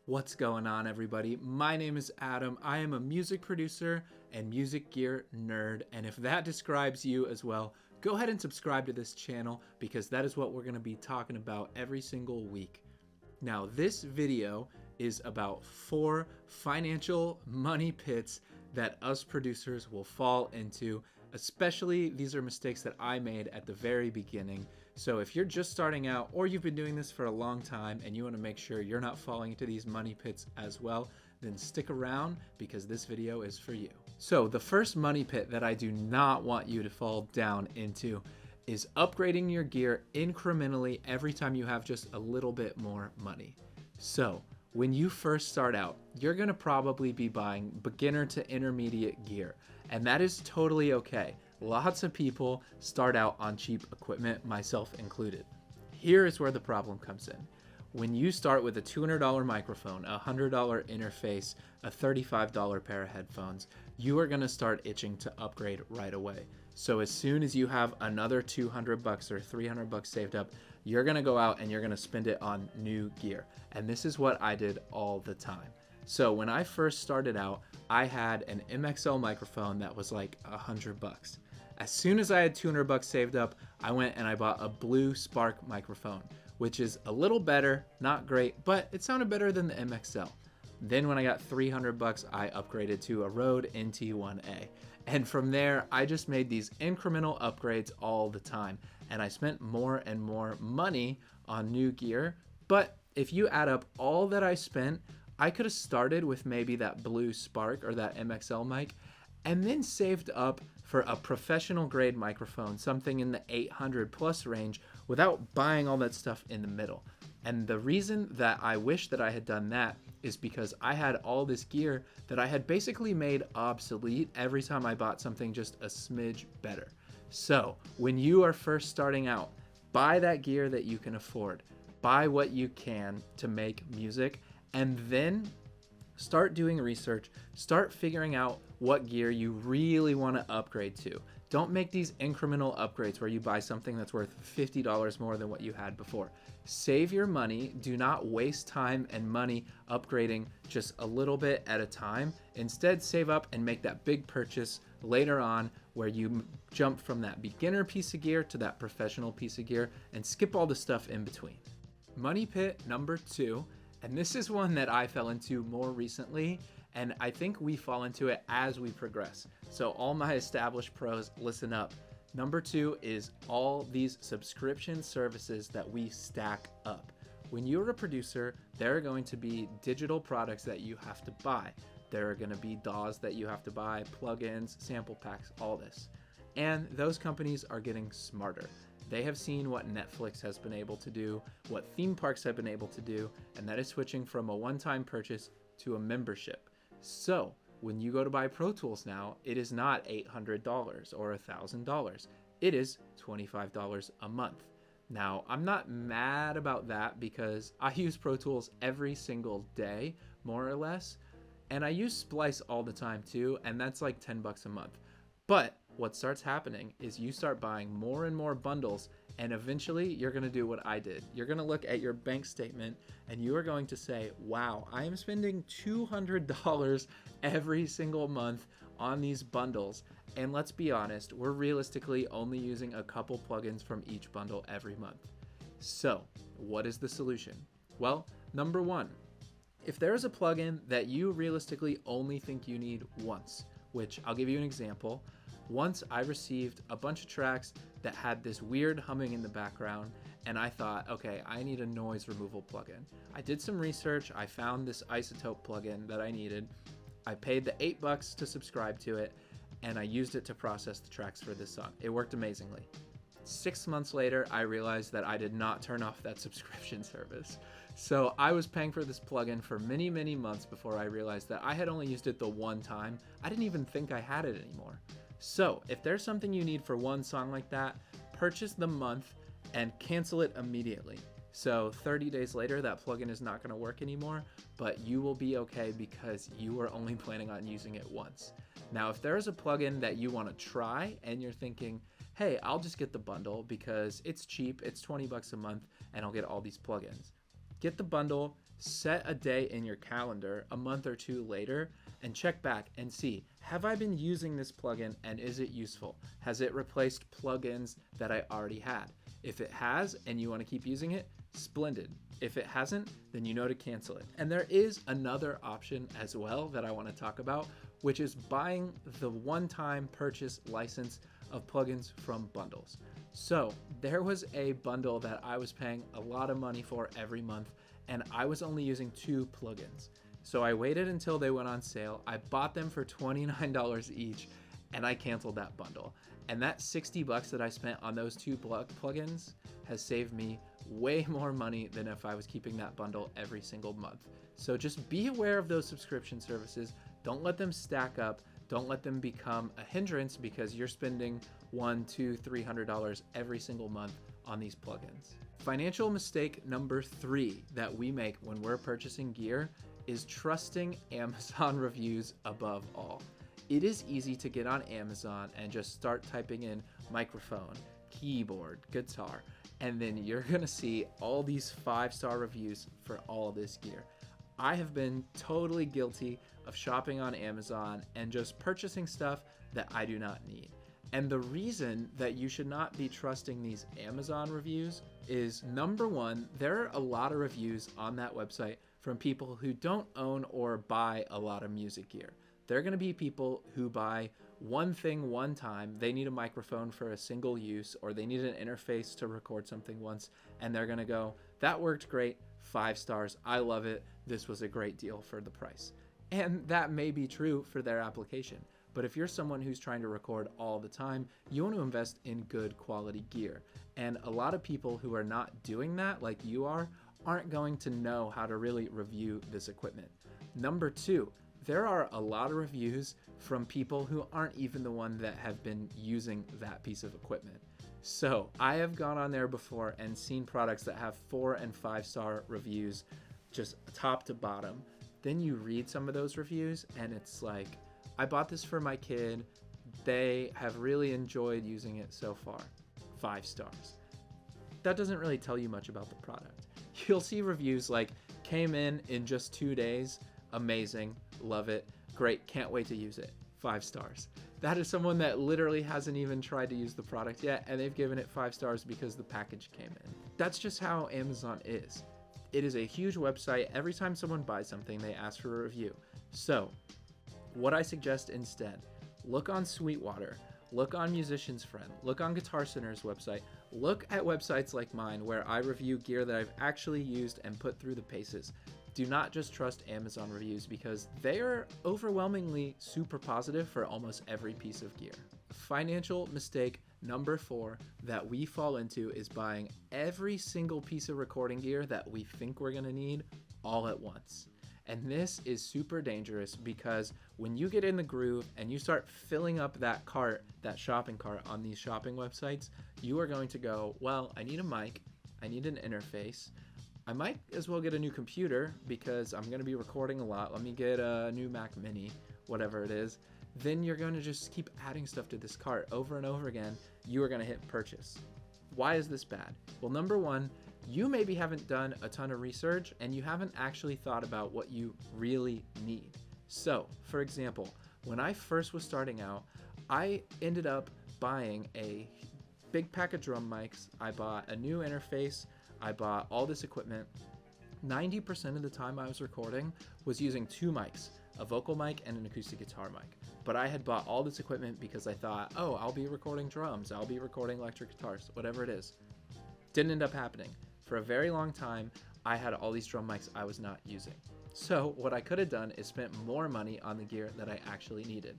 What's going on, everybody? My name is Adam. I am a music producer and music gear nerd, and if that describes you as well, go ahead and subscribe to this channel because that is what we're going to be talking about every single week. Now, this video is about 4 financial money pits that us producers will fall into. Especially, these are mistakes that I made at the very beginning. So if you're just starting out or you've been doing this for a long time and you want to make sure you're not falling into these money pits as well, then stick around because this video is for you. So the first money pit that I do not want you to fall down into is upgrading your gear incrementally every time you have just a little bit more money. So when you first start out, you're going to probably be buying beginner to intermediate gear, and that is totally okay. Lots of people start out on cheap equipment, myself included. Here is where the problem comes in. When you start with a $200 microphone, a $100 interface, a $35 pair of headphones, you are going to start itching to upgrade right away. So as soon as you have another $200 or $300 saved up, you're going to go out and you're going to spend it on new gear. And this is what I did all the time. So when I first started out, I had an MXL microphone that was like $100. As soon as I had $200 saved up, I went and I bought a Blue Spark microphone, which is a little better, not great, but it sounded better than the MXL. Then when I got $300, I upgraded to a Rode NT1A. And from there, I just made these incremental upgrades all the time. And I spent more and more money on new gear. But if you add up all that I spent, I could have started with maybe that Blue Spark or that MXL mic and then saved up for a professional grade microphone, something in the 800 plus range, without buying all that stuff in the middle. And the reason that I wish that I had done that is because I had all this gear that I had basically made obsolete every time I bought something just a smidge better. So when you are first starting out, buy that gear that you can afford, buy what you can to make music, and then start doing research, start figuring out what gear you really want to upgrade to. Don't make these incremental upgrades where you buy something that's worth $50 more than what you had before. Save your money. Do not waste time and money upgrading just a little bit at a time. Instead, save up and make that big purchase later on where you jump from that beginner piece of gear to that professional piece of gear and skip all the stuff in between. Money pit number 2. And this is one that I fell into more recently, and I think we fall into it as we progress. So all my established pros, listen up. Number 2 is all these subscription services that we stack up. When you're a producer, there are going to be digital products that you have to buy. There are going to be DAWs that you have to buy, plugins, sample packs, all this. And those companies are getting smarter. They have seen what Netflix has been able to do, what theme parks have been able to do, and that is switching from a one-time purchase to a membership. So when you go to buy Pro Tools now, it is not $800 or $1,000. It is $25 a month. Now, I'm not mad about that because I use Pro Tools every single day, more or less, and I use Splice all the time too, and that's like $10 a month. But what starts happening is you start buying more and more bundles, and eventually you're going to do what I did. You're going to look at your bank statement and you are going to say, wow, I am spending $200 every single month on these bundles. And let's be honest, we're realistically only using a couple plugins from each bundle every month. So what is the solution? Well, number 1, if there is a plugin that you realistically only think you need once, which I'll give you an example. Once I received a bunch of tracks that had this weird humming in the background, and I thought, okay, I need a noise removal plugin. I did some research, I found this Isotope plugin that I needed. I paid the $8 to subscribe to it, and I used it to process the tracks for this song. It worked amazingly. 6 months later, I realized that I did not turn off that subscription service. So I was paying for this plugin for many, many months before I realized that I had only used it the one time. I didn't even think I had it anymore. So if there's something you need for one song like that, purchase the month and cancel it immediately. So 30 days later, that plugin is not going to work anymore, but you will be okay because you were only planning on using it once. Now, if there's a plugin that you want to try and you're thinking, hey, I'll just get the bundle because it's cheap, it's $20 a month, and I'll get all these plugins. Get the bundle, Set a day in your calendar a month or two later and check back and see, have I been using this plugin and is it useful? Has it replaced plugins that I already had? If it has and you want to keep using it, splendid. If it hasn't, then you know to cancel it. And there is another option as well that I want to talk about, which is buying the one-time purchase license of plugins from bundles. So there was a bundle that I was paying a lot of money for every month, and I was only using 2 plugins. So I waited until they went on sale. I bought them for $29 each, and I canceled that bundle. And that $60 that I spent on those 2 plugins has saved me way more money than if I was keeping that bundle every single month. So just be aware of those subscription services. Don't let them stack up. Don't let them become a hindrance because you're spending $100, $200, $300 every single month on these plugins. Financial mistake number 3 that we make when we're purchasing gear is trusting Amazon reviews above all. It is easy to get on Amazon and just start typing in microphone, keyboard, guitar, and then you're gonna see all these 5-star reviews for all this gear. I have been totally guilty of shopping on Amazon and just purchasing stuff that I do not need. And the reason that you should not be trusting these Amazon reviews is, number one, there are a lot of reviews on that website from people who don't own or buy a lot of music gear. They're going to be people who buy one thing one time. They need a microphone for a single use, or they need an interface to record something once, and they're going to go, that worked great, 5 stars, I love it, this was a great deal for the price. And that may be true for their application. But if you're someone who's trying to record all the time, you want to invest in good quality gear. And a lot of people who are not doing that, like you are, aren't going to know how to really review this equipment. Number 2, there are a lot of reviews from people who aren't even the one that have been using that piece of equipment. So I have gone on there before and seen products that have 4 and 5-star reviews, just top to bottom. Then you read some of those reviews and it's like, I bought this for my kid. They have really enjoyed using it so far. 5 stars. That doesn't really tell you much about the product. You'll see reviews like, came in just 2 days, amazing, love it, great, can't wait to use it, 5 stars. That is someone that literally hasn't even tried to use the product yet, and they've given it 5 stars because the package came in. That's just how Amazon is. It is a huge website. Every time someone buys something, they ask for a review. So what I suggest instead, look on Sweetwater, look on Musician's Friend, look on Guitar Center's website, look at websites like mine where I review gear that I've actually used and put through the paces. Do not just trust Amazon reviews because they are overwhelmingly super positive for almost every piece of gear. Financial mistake number 4 that we fall into is buying every single piece of recording gear that we think we're gonna need all at once. And this is super dangerous because when you get in the groove and you start filling up that cart, that shopping cart on these shopping websites, you are going to go, well, I need a mic, I need an interface, I might as well get a new computer because I'm going to be recording a lot. Let me get a new Mac Mini, whatever it is. Then you're going to just keep adding stuff to this cart over and over again. You are going to hit purchase. Why is this bad? Well, number 1, you maybe haven't done a ton of research and you haven't actually thought about what you really need. So, for example, when I first was starting out, I ended up buying a big pack of drum mics. I bought a new interface. I bought all this equipment. 90% of the time I was recording was using 2 mics, a vocal mic and an acoustic guitar mic. But I had bought all this equipment because I thought, oh, I'll be recording drums, I'll be recording electric guitars, whatever it is. Didn't end up happening. For a very long time, I had all these drum mics I was not using. So what I could have done is spent more money on the gear that I actually needed.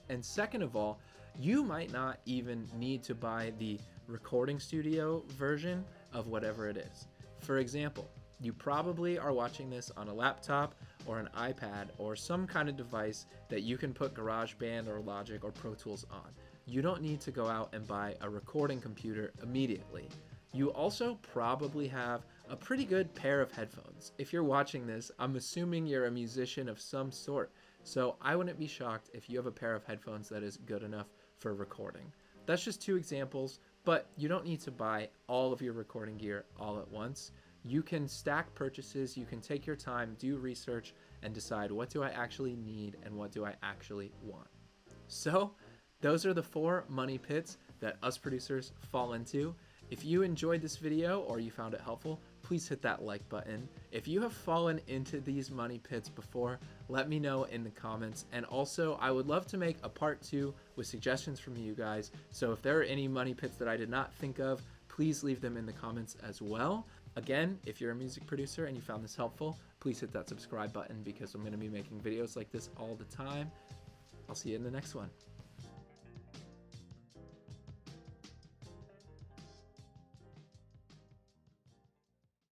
And second of all, you might not even need to buy the recording studio version of whatever it is. For example, you probably are watching this on a laptop or an iPad or some kind of device that you can put GarageBand or Logic or Pro Tools on. You don't need to go out and buy a recording computer immediately. You also probably have a pretty good pair of headphones. If you're watching this, I'm assuming you're a musician of some sort, so I wouldn't be shocked if you have a pair of headphones that is good enough for recording. That's just 2 examples, but you don't need to buy all of your recording gear all at once. you can stack purchases, you can take your time, do research, and decide what do I actually need and what do I actually want. So those are the 4 money pits that us producers fall into. If you enjoyed this video or you found it helpful, please hit that like button. If you have fallen into these money pits before, let me know in the comments. And also, I would love to make a part 2 with suggestions from you guys. So if there are any money pits that I did not think of, please leave them in the comments as well. Again, if you're a music producer and you found this helpful, please hit that subscribe button because I'm going to be making videos like this all the time. I'll see you in the next one.